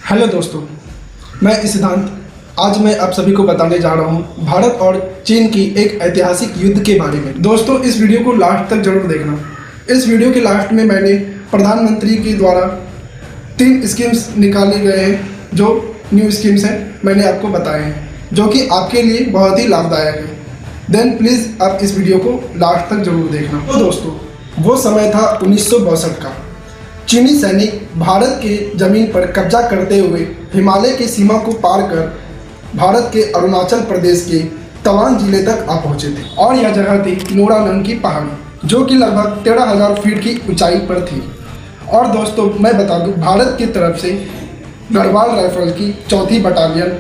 Hello दोस्तों, मैं सिद्धांत। आज मैं आप सभी को बताने जा रहा हूं भारत और चीन की एक ऐतिहासिक युद्ध के बारे में। दोस्तों, इस वीडियो को लास्ट तक जरूर देखना। इस वीडियो के लास्ट में मैंने प्रधानमंत्री के द्वारा 3 स्कीम्स निकाले गए हैं, जो न्यू स्कीम्स हैं, मैंने आपको बताए हैं, जो कि आपके लिए बहुत ही लाभदायक है। देन प्लीज़ आप इस वीडियो को लास्ट तक जरूर देखना। तो दोस्तों, वो समय था 1962 का। चीनी सैनिक भारत के जमीन पर कब्जा करते हुए हिमालय की सीमा को पार कर भारत के अरुणाचल प्रदेश के तवांग जिले तक आ पहुंचे थे। और यह जगह थी नूरा नंग की पहाड़ी, जो कि लगभग 13,000 फीट की ऊंचाई पर थी। और दोस्तों, मैं बता दूं, भारत की तरफ से गढ़वाल राइफल की 4वीं बटालियन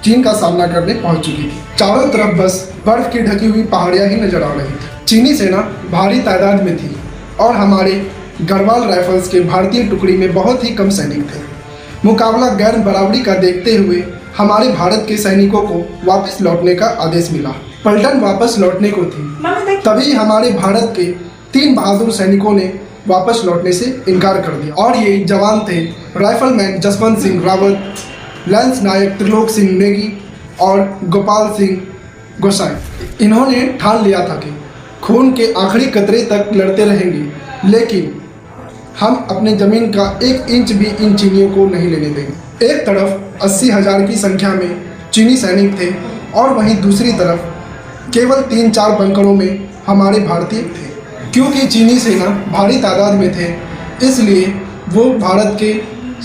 चीन का सामना करने पहुंच चुकी थी। चारों तरफ बस बर्फ की ढकी हुई पहाड़ियां ही नजर आ रही थी। चीनी सेना भारी तादाद में थी और हमारे गढ़वाल राइफल्स के भारतीय टुकड़ी में बहुत ही कम सैनिक थे। मुकाबला गैर बराबरी का देखते हुए हमारे भारत के सैनिकों को वापस लौटने का आदेश मिला। पलटन वापस लौटने को थी, तभी हमारे भारत के 3 बहादुर सैनिकों ने वापस लौटने से इनकार कर दिया। और ये जवान थे राइफलमैन जसवंत सिंह रावत, लैंस नायक त्रिलोक सिंह नेगी और गोपाल सिंह गोसाई। इन्होंने ठान लिया था कि खून के आखिरी कतरे तक लड़ते रहेंगे, लेकिन हम अपने जमीन का 1 इंच भी इन चीनियों को नहीं लेने देंगे। एक तरफ 80,000 की संख्या में चीनी सैनिक थे और वहीं दूसरी तरफ केवल 3-4 बंकरों में हमारे भारतीय थे। क्योंकि चीनी सेना भारी तादाद में थे, इसलिए वो भारत के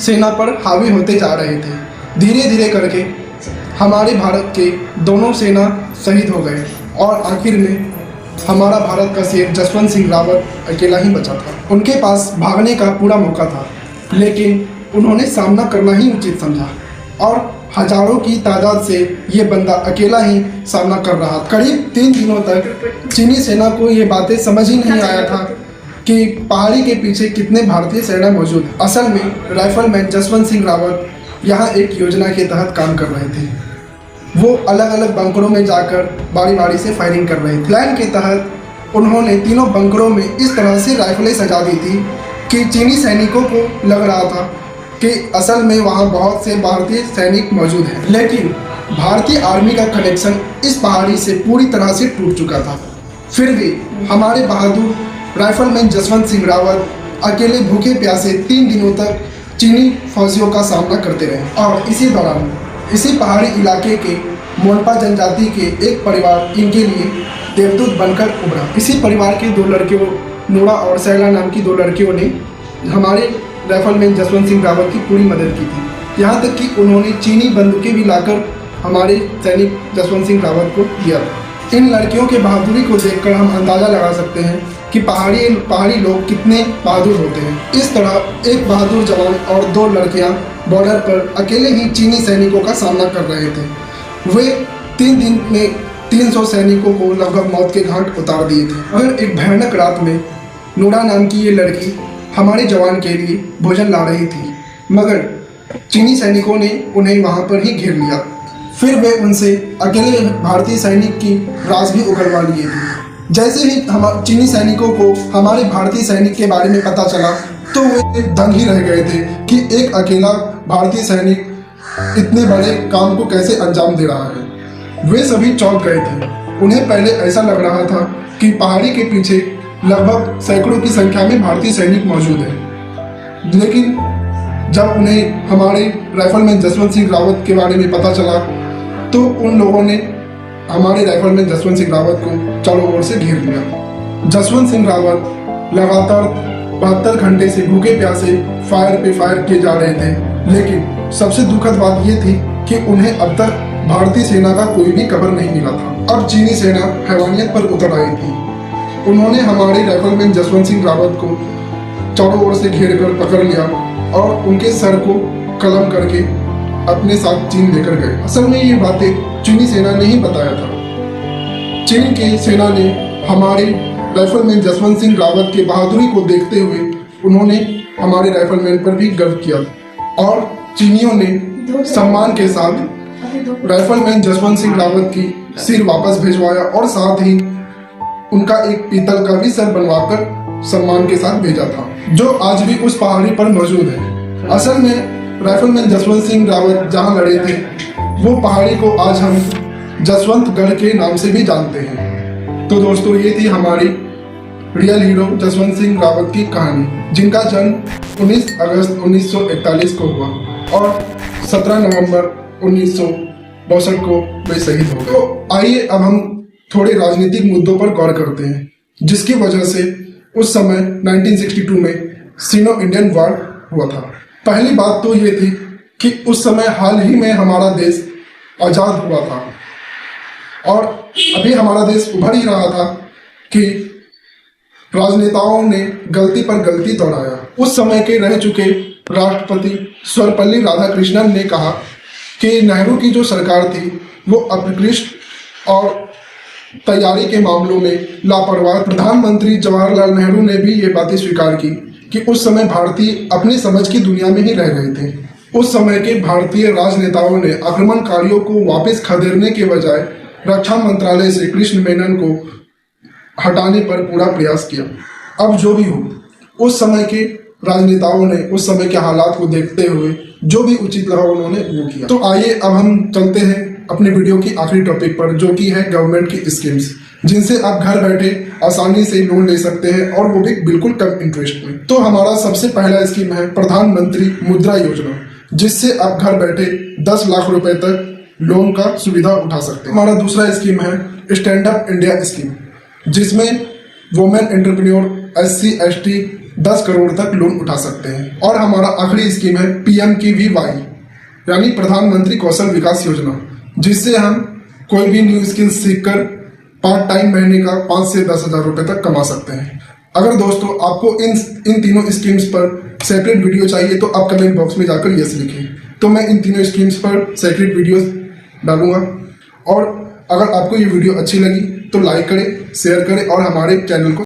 सेना पर हावी होते जा रहे थे। धीरे धीरे करके हमारे भारत के दोनों सेना शहीद हो गए और आखिर में हमारा भारत का शेर जसवंत सिंह रावत अकेला ही बचा था। उनके पास भागने का पूरा मौका था, लेकिन उन्होंने सामना करना ही उचित समझा और हजारों की तादाद से ये बंदा अकेला ही सामना कर रहा था। करीब 3 दिनों तक चीनी सेना को ये बातें समझ ही नहीं आया था कि पहाड़ी के पीछे कितने भारतीय सेना मौजूद है। असल में राइफलमैन जसवंत सिंह रावत यहाँ एक योजना के तहत काम कर रहे थे। वो अलग अलग बंकरों में जाकर बारी बारी से फायरिंग कर रहे थे। प्लान के तहत उन्होंने तीनों बंकरों में इस तरह से राइफलें सजा दी थी कि चीनी सैनिकों को लग रहा था कि असल में वहाँ बहुत से भारतीय सैनिक मौजूद हैं। लेकिन भारतीय आर्मी का कनेक्शन इस पहाड़ी से पूरी तरह से टूट चुका था। फिर भी हमारे बहादुर राइफलमैन जसवंत सिंह रावत अकेले भूखे प्यासे 3 दिनों तक चीनी फौजियों का सामना करते रहे। और इसी दौरान इसी पहाड़ी इलाके के मोनपा जनजाति के एक परिवार इनके लिए देवदूत बनकर उभरा। इसी परिवार के 2 लड़कियों, नूरा और सैला नाम की 2 लड़कियों ने हमारे राइफलमैन जसवंत सिंह रावत की पूरी मदद की थी। यहाँ तक कि उन्होंने चीनी बंदूकें भी लाकर हमारे सैनिक जसवंत सिंह रावत को दिया। इन लड़कियों के बहादुरी को देखकर हम अंदाज़ा लगा सकते हैं कि पहाड़ी लोग कितने बहादुर होते हैं। इस तरह एक बहादुर जवान और 2 लड़कियां बॉर्डर पर अकेले ही चीनी सैनिकों का सामना कर रहे थे। वे 3 दिन में 300 सैनिकों को लगभग मौत के घाट उतार दिए थे। और एक भयानक रात में नूरा नाम की ये लड़की हमारे जवान के लिए भोजन ला रही थी, मगर चीनी सैनिकों ने उन्हें वहाँ पर ही घेर लिया। फिर वे उनसे अकेले भारतीय सैनिक की राज भी उगलवा लिए थे। जैसे ही हम चीनी सैनिकों को हमारे भारतीय सैनिक के बारे में पता चला, तो वे दंग ही रह गए थे कि एक अकेला भारतीय सैनिक इतने बड़े काम को कैसे अंजाम दे रहा है। वे सभी चौंक गए थे। उन्हें पहले ऐसा लग रहा था कि पहाड़ी के पीछे लगभग सैकड़ों की संख्या में भारतीय सैनिक मौजूद हैं, लेकिन जब उन्हें हमारे राइफलमैन जसवंत सिंह रावत के बारे में पता चला, तो उन लोगों ने हमारे राइफलमैन जसवंत सिंह रावत को चारों ओर से घेर लिया। जसवंत सिंह रावत लगातार 72 घंटे से भूखे प्यासे फायर पे फायर किए जा रहे थे, लेकिन सबसे दुखद बात यह थी कि उन्हें अब तक भारतीय सेना का कोई भी खबर नहीं मिला था। अब चीनी सेना हैवानियत पर उतर आई थी। उन्होंने हमारे राइफलमैन जसवंत सिंह रावत को चारों ओर से घेर कर पकड़ लिया और उनके सर को कलम करके अपने साथ चीन लेकर गए। असल में ये बातें चीनी सेना ने ही बताया था। चीन की सेना ने हमारे राइफलमैन जसवंत सिंह रावत की बहादुरी को देखते हुए उन्होंने हमारे राइफलमैन पर भी गर्व किया और चीनियों ने सम्मान के साथ राइफलमैन जसवंत सिंह रावत की सिर वापस भिजवाया और साथ ही उनका एक पीतल का भी सर बनवाकर सम्मान के साथ भेजा था, जो आज भी उस पहाड़ी पर मौजूद है। असल में राइफलमैन जसवंत सिंह रावत जहां लड़े थे, वो पहाड़ी को आज हम जसवंतगढ़ के नाम से भी जानते हैं। तो दोस्तों, ये थी हमारी रियल हीरो जसवंत सिंह रावत की कहानी, जिनका जन्म 19 अगस्त 1941 को हुआ और 17 नवंबर 1962 को वे शहीद हो गए। तो आइए अब हम थोड़े राजनीतिक मुद्दों पर गौर करते हैं, जिसकी वजह से उस समय 1962 में सिनो इंडियन वॉर हुआ था। पहली बात तो ये थी कि उस समय हाल ही में हमारा देश आजाद हुआ था और अभी हमारा देश उभर ही रहा था कि राजनेताओं ने गलती पर गलती दोहराया। उस समय के रह चुके राष्ट्रपति सर्वपल्ली राधाकृष्णन ने कहा कि नेहरू की जो सरकार थी वो अपकृष्ट और तैयारी के मामलों में लापरवाह। प्रधानमंत्री जवाहरलाल नेहरू ने भी ये बातें स्वीकार की कि उस समय भारतीय अपनी समझ की दुनिया में ही रह गए थे। उस समय के भारतीय राजनेताओं ने आक्रमणकारियों को वापस खदेड़ने के बजाय रक्षा मंत्रालय से कृष्ण मेनन को हटाने पर पूरा प्रयास किया। अब जो भी हो, उस समय के राजनेताओं ने उस समय के हालात को देखते हुए जो भी उचित लगा उन्होंने वो किया। तो आइए अब हम चलते हैं अपने वीडियो की आखिरी टॉपिक पर, जो कि है गवर्नमेंट की स्कीम्स, जिनसे आप घर बैठे आसानी से लोन ले सकते हैं और वो भी बिल्कुल कम इंटरेस्ट में। तो हमारा सबसे पहला स्कीम है प्रधानमंत्री मुद्रा योजना, जिससे आप घर बैठे 10 लाख रुपए तक लोन का सुविधा उठा सकते हैं। हमारा दूसरा स्कीम है स्टैंड अप इंडिया स्कीम, जिसमें वुमेन एंटरप्रेन्योर SC/ST 10 करोड़ तक लोन उठा सकते हैं। और हमारा आखिरी स्कीम है PMKVY यानी प्रधानमंत्री कौशल विकास योजना, जिससे हम कोई भी न्यू स्किल सीखकर पार्ट टाइम महीने का 5 से 10 हजार रुपए तक कमा सकते हैं। अगर दोस्तों आपको इन तीनों स्कीम्स पर सेपरेट वीडियो चाहिए तो आप कमेंट बॉक्स में जाकर यस लिखें, तो मैं इन तीनों स्कीम्स पर सेपरेट वीडियोस डालूंगा। और अगर आपको ये वीडियो अच्छी लगी तो लाइक करें, शेयर करें और हमारे चैनल को